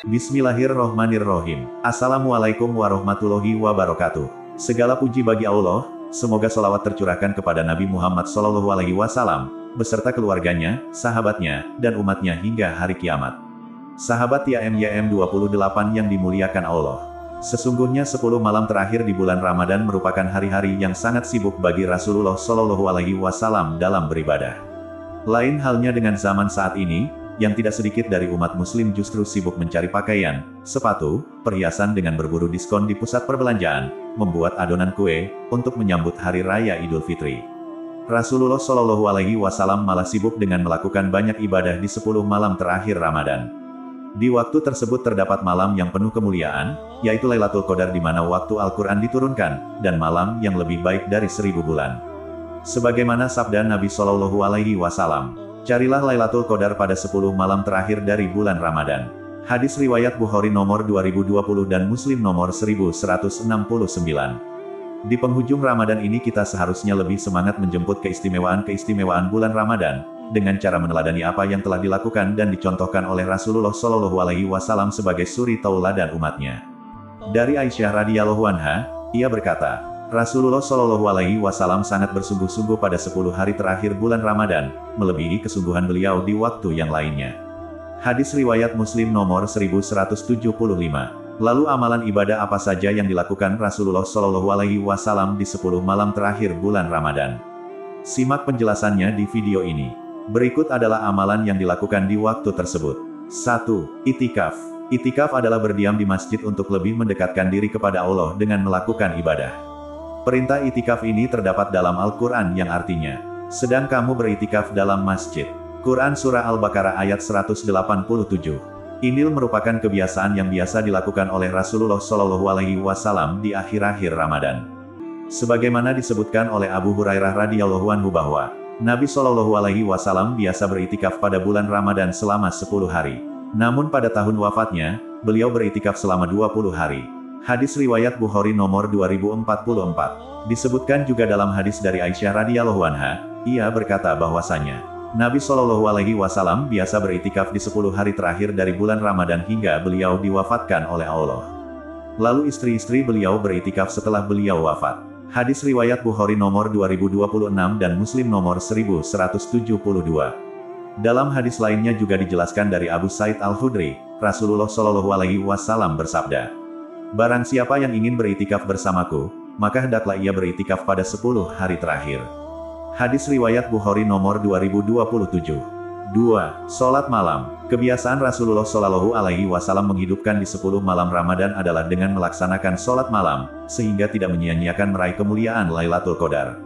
Bismillahirrohmanirrohim. Assalamualaikum warahmatullahi wabarakatuh. Segala puji bagi Allah, semoga sholawat tercurahkan kepada Nabi Muhammad SAW, beserta keluarganya, sahabatnya, dan umatnya hingga hari kiamat. Sahabat YM 28 yang dimuliakan Allah. Sesungguhnya 10 malam terakhir di bulan Ramadan merupakan hari-hari yang sangat sibuk bagi Rasulullah SAW dalam beribadah. Lain halnya dengan zaman saat ini, yang tidak sedikit dari umat muslim justru sibuk mencari pakaian, sepatu, perhiasan dengan berburu diskon di pusat perbelanjaan, membuat adonan kue, untuk menyambut Hari Raya Idul Fitri. Rasulullah SAW malah sibuk dengan melakukan banyak ibadah di 10 malam terakhir Ramadan. Di waktu tersebut terdapat malam yang penuh kemuliaan, yaitu Lailatul Qadar di mana waktu Al-Quran diturunkan, dan malam yang lebih baik dari 1000 bulan. Sebagaimana sabda Nabi SAW, carilah Lailatul Qadar pada 10 malam terakhir dari bulan Ramadan. Hadis riwayat Bukhari nomor 2020 dan Muslim nomor 1169. Di penghujung Ramadan ini kita seharusnya lebih semangat menjemput keistimewaan-keistimewaan bulan Ramadan, dengan cara meneladani apa yang telah dilakukan dan dicontohkan oleh Rasulullah SAW sebagai suri tauladan umatnya. Dari Aisyah radhiyallahu anha, ia berkata, Rasulullah SAW sangat bersungguh-sungguh pada 10 hari terakhir bulan Ramadan, melebihi kesungguhan beliau di waktu yang lainnya. Hadis riwayat Muslim nomor 1175. Lalu amalan ibadah apa saja yang dilakukan Rasulullah SAW di 10 malam terakhir bulan Ramadan? Simak penjelasannya di video ini. Berikut adalah amalan yang dilakukan di waktu tersebut. 1. Itikaf. Itikaf adalah berdiam di masjid untuk lebih mendekatkan diri kepada Allah dengan melakukan ibadah. Perintah itikaf ini terdapat dalam Al-Quran yang artinya, sedang kamu beritikaf dalam masjid. Quran Surah Al-Baqarah ayat 187. Ini merupakan kebiasaan yang biasa dilakukan oleh Rasulullah SAW di akhir-akhir Ramadan. Sebagaimana disebutkan oleh Abu Hurairah radhiyallahu anhu bahwa, Nabi SAW biasa beritikaf pada bulan Ramadan selama 10 hari. Namun pada tahun wafatnya, beliau beritikaf selama 20 hari. Hadis riwayat Bukhari nomor 2044. Disebutkan juga dalam hadis dari Aisyah radhiyallahu anha, ia berkata bahwasanya, Nabi SAW biasa beritikaf di 10 hari terakhir dari bulan Ramadan hingga beliau diwafatkan oleh Allah. Lalu istri-istri beliau beritikaf setelah beliau wafat. Hadis riwayat Bukhari nomor 2026 dan Muslim nomor 1172. Dalam hadis lainnya juga dijelaskan dari Abu Sa'id Al-Khudri, Rasulullah SAW bersabda, barang siapa yang ingin beritikaf bersamaku, maka hendaklah ia beritikaf pada 10 hari terakhir. Hadis riwayat Bukhari nomor 2027. 2. Sholat malam. Kebiasaan Rasulullah SAW menghidupkan di 10 malam Ramadan adalah dengan melaksanakan sholat malam, sehingga tidak menyia-nyiakan meraih kemuliaan Lailatul Qadar.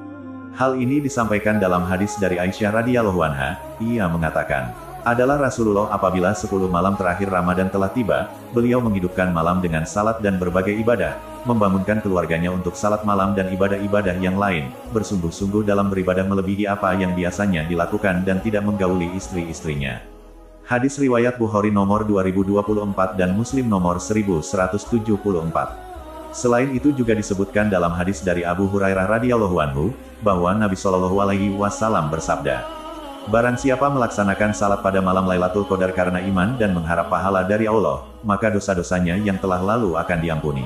Hal ini disampaikan dalam hadis dari Aisyah radhiyallahu anha, ia mengatakan, adalah Rasulullah apabila 10 malam terakhir Ramadan telah tiba, beliau menghidupkan malam dengan salat dan berbagai ibadah, membangunkan keluarganya untuk salat malam dan ibadah-ibadah yang lain, bersungguh-sungguh dalam beribadah melebihi apa yang biasanya dilakukan dan tidak menggauli istri-istrinya. Hadis riwayat Bukhari nomor 2024 dan Muslim nomor 1174. Selain itu juga disebutkan dalam hadis dari Abu Hurairah radhiyallahu anhu, bahwa Nabi SAW bersabda, barang siapa melaksanakan salat pada malam Lailatul Qadar karena iman dan mengharap pahala dari Allah, maka dosa-dosanya yang telah lalu akan diampuni.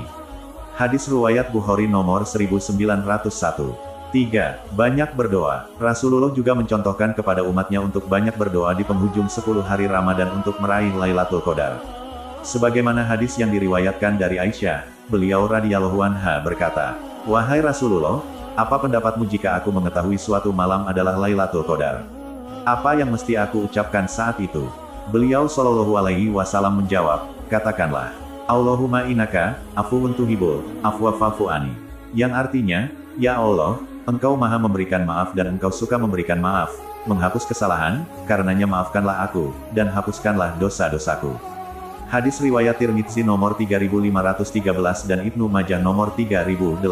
Hadis riwayat Bukhari nomor 1901. 3. Banyak berdoa. Rasulullah juga mencontohkan kepada umatnya untuk banyak berdoa di penghujung 10 hari Ramadan untuk meraih Lailatul Qadar. Sebagaimana hadis yang diriwayatkan dari Aisyah, beliau radhiyallahu anha berkata, wahai Rasulullah, apa pendapatmu jika aku mengetahui suatu malam adalah Lailatul Qadar? Apa yang mesti aku ucapkan saat itu? Beliau SAW menjawab, katakanlah, Allahumma innaka, afuwun tuhibbul afwa fa'fu anni. Yang artinya, ya Allah, Engkau maha memberikan maaf dan Engkau suka memberikan maaf, menghapus kesalahan, karenanya maafkanlah aku, dan hapuskanlah dosa-dosaku. Hadis riwayat Tirmidzi nomor 3513 dan Ibnu Majah nomor 3850.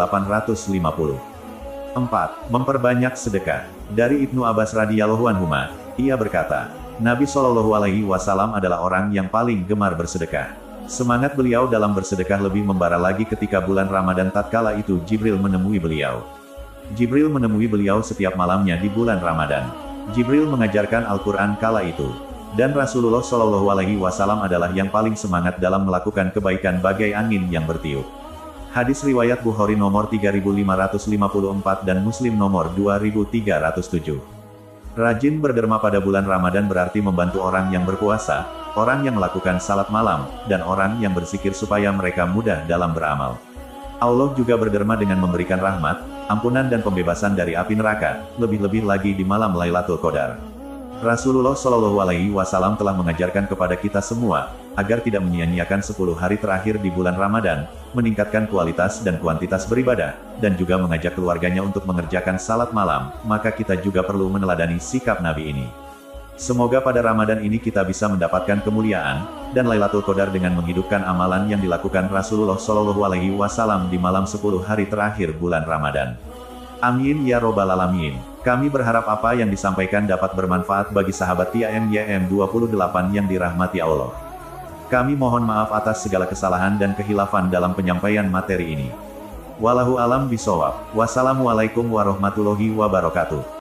4. Memperbanyak sedekah. Dari Ibnu Abbas radhiyallahu anhuma, ia berkata, Nabi SAW adalah orang yang paling gemar bersedekah. Semangat beliau dalam bersedekah lebih membara lagi ketika bulan Ramadan tatkala itu Jibril menemui beliau. Jibril menemui beliau setiap malamnya di bulan Ramadan. Jibril mengajarkan Al-Quran kala itu. Dan Rasulullah Shallallahu Alaihi Wasallam adalah yang paling semangat dalam melakukan kebaikan bagai angin yang bertiup. Hadis riwayat Bukhari nomor 3554 dan Muslim nomor 2307. Rajin berderma pada bulan Ramadan berarti membantu orang yang berpuasa, orang yang melakukan salat malam, dan orang yang berzikir supaya mereka mudah dalam beramal. Allah juga berderma dengan memberikan rahmat, ampunan dan pembebasan dari api neraka, lebih-lebih lagi di malam Lailatul Qadar. Rasulullah Shallallahu Alaihi Wasallam telah mengajarkan kepada kita semua, agar tidak menyia-nyiakan 10 hari terakhir di bulan Ramadan, meningkatkan kualitas dan kuantitas beribadah, dan juga mengajak keluarganya untuk mengerjakan salat malam, maka kita juga perlu meneladani sikap Nabi ini. Semoga pada Ramadan ini kita bisa mendapatkan kemuliaan, dan Lailatul Qadar dengan menghidupkan amalan yang dilakukan Rasulullah Shallallahu Alaihi Wasallam di malam 10 hari terakhir bulan Ramadan. Amin ya robbal alamin. Kami berharap apa yang disampaikan dapat bermanfaat bagi sahabat TIMYM 28 yang dirahmati Allah. Kami mohon maaf atas segala kesalahan dan kehilafan dalam penyampaian materi ini. Wallahu alam bisawab. Wassalamualaikum warahmatullahi wabarakatuh.